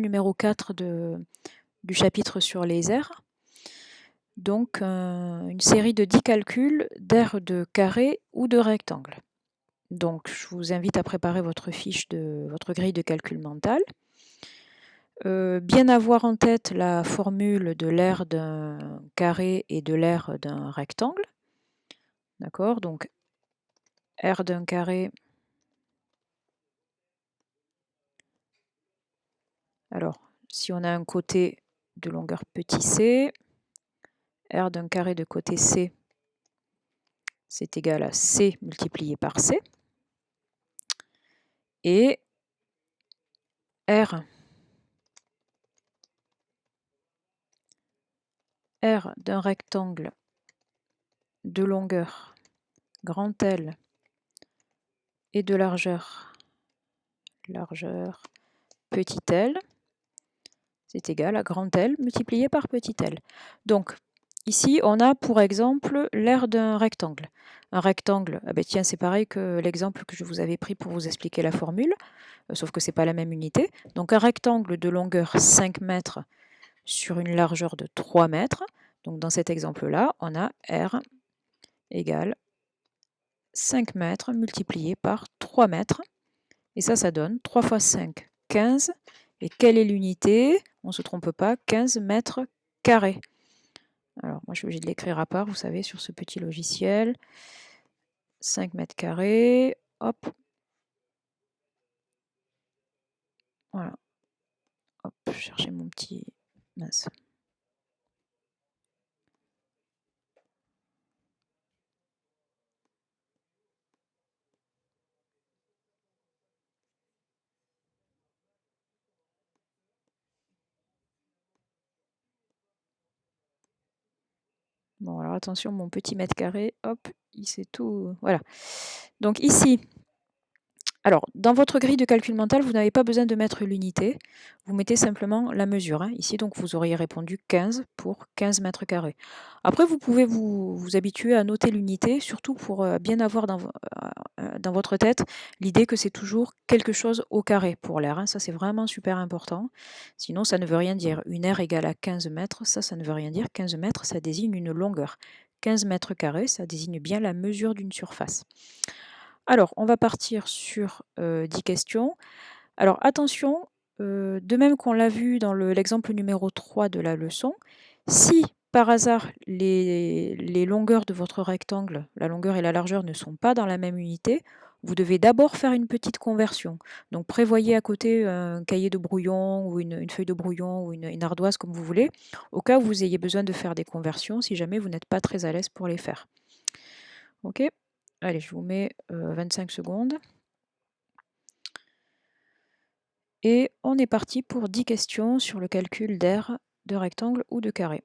numéro 4 du chapitre sur les aires. Donc, une série de 10 calculs d'aires de carré ou de rectangle. Donc, je vous invite à préparer votre fiche de votre grille de calcul mental. Bien avoir en tête la formule de l'aire d'un carré et de l'aire d'un rectangle. D'accord? Donc, aire d'un carré. Alors, si on a un côté de longueur petit c, R d'un carré de côté C, c'est égal à C multiplié par C. Et R d'un rectangle de longueur grand L et de largeur petit l, c'est égal à grand L multiplié par petit l. Donc, ici, on a pour exemple l'aire d'un rectangle. Un rectangle, ah ben tiens, c'est pareil que l'exemple que je vous avais pris pour vous expliquer la formule, sauf que ce n'est pas la même unité. Donc, un rectangle de longueur 5 mètres sur une largeur de 3 mètres. Donc, dans cet exemple-là, on a R égale 5 mètres multiplié par 3 mètres. Et ça donne 3 fois 5, 15. Et quelle est l'unité? On ne se trompe pas, 15 mètres carrés. Alors, moi, je suis obligée de l'écrire à part, vous savez, sur ce petit logiciel. 5 mètres carrés, hop. Voilà. Hop, chercher mon petit... Mince. Bon, alors attention, mon petit mètre carré, hop, il s'est tout... Voilà. Donc ici, alors, dans votre grille de calcul mental, vous n'avez pas besoin de mettre l'unité. Vous mettez simplement la mesure. Hein. Ici, donc, vous auriez répondu 15 pour 15 mètres carrés. Après, vous pouvez vous habituer à noter l'unité, surtout pour bien avoir dans votre tête l'idée que c'est toujours quelque chose au carré pour l'aire. Hein. Ça, c'est vraiment super important. Sinon, ça ne veut rien dire. Une aire égale à 15 mètres, ça ne veut rien dire. 15 mètres, ça désigne une longueur. 15 mètres carrés, ça désigne bien la mesure d'une surface. Alors, on va partir sur 10 questions. Alors, attention, de même qu'on l'a vu dans l'exemple numéro 3 de la leçon, si par hasard les longueurs de votre rectangle, la longueur et la largeur ne sont pas dans la même unité, vous devez d'abord faire une petite conversion. Donc, prévoyez à côté un cahier de brouillon ou une feuille de brouillon ou une ardoise, comme vous voulez, au cas où vous ayez besoin de faire des conversions, si jamais vous n'êtes pas très à l'aise pour les faire. OK ? Allez, je vous mets 25 secondes. Et on est parti pour 10 questions sur le calcul d'aire, de rectangle ou de carré.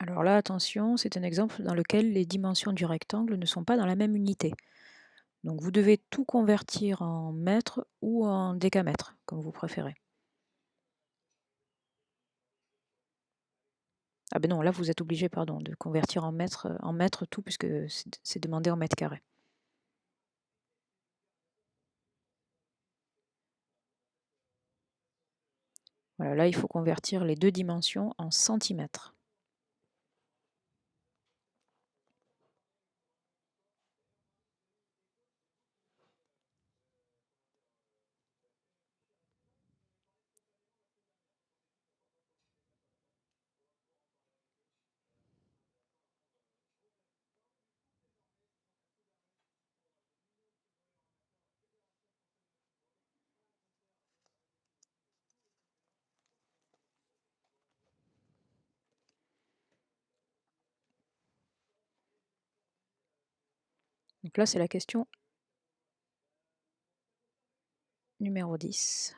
Alors là, attention, c'est un exemple dans lequel les dimensions du rectangle ne sont pas dans la même unité. Donc vous devez tout convertir en mètres ou en décamètres, comme vous préférez. Ah ben non, là vous êtes obligé, pardon, de convertir en mètres tout, puisque c'est demandé en mètres carrés. Voilà, là il faut convertir les deux dimensions en centimètres. Donc là c'est la question numéro 10.